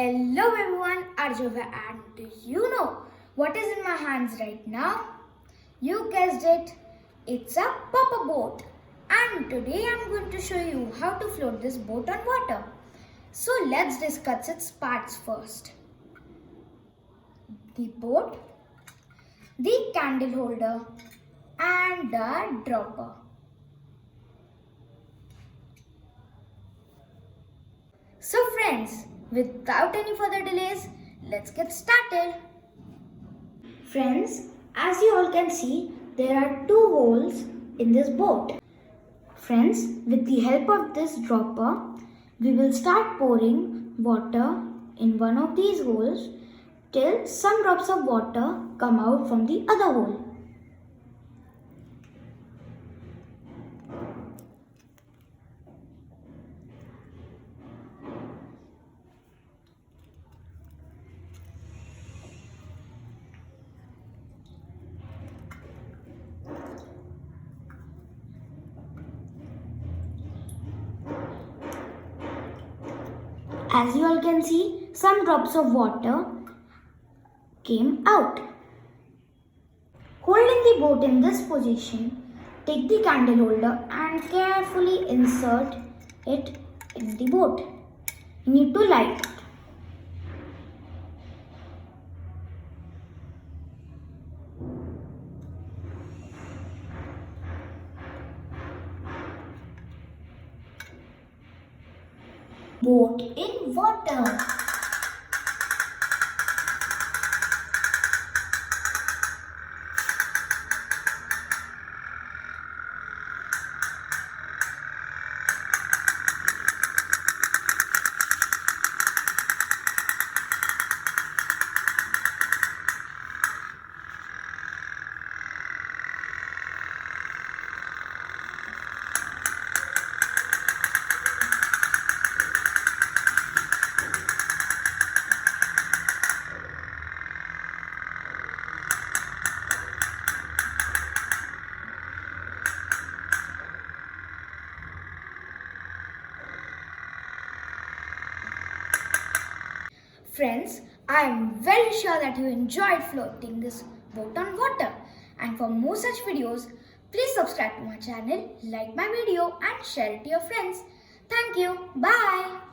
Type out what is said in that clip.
Hello everyone, Arjava, and do you know what is in my hands right now? You guessed it, it's a papa boat. And today I'm going to show you how to float this boat on water. So let's discuss its parts first. The boat, the candle holder, and the dropper. So friends, without any further delays, let's get started. Friends, as you all can see, there are two holes in this boat. Friends, with the help of this dropper, we will start pouring water in one of these holes till some drops of water come out from the other hole. As you all can see, some drops of water came out. Holding the boat in this position, take the candle holder and carefully insert it in the boat. You need to light it. Boat in water. Friends, I am very sure that you enjoyed floating this boat on water. And for more such videos, please subscribe to my channel, like my video and share it to your friends. Thank you. Bye.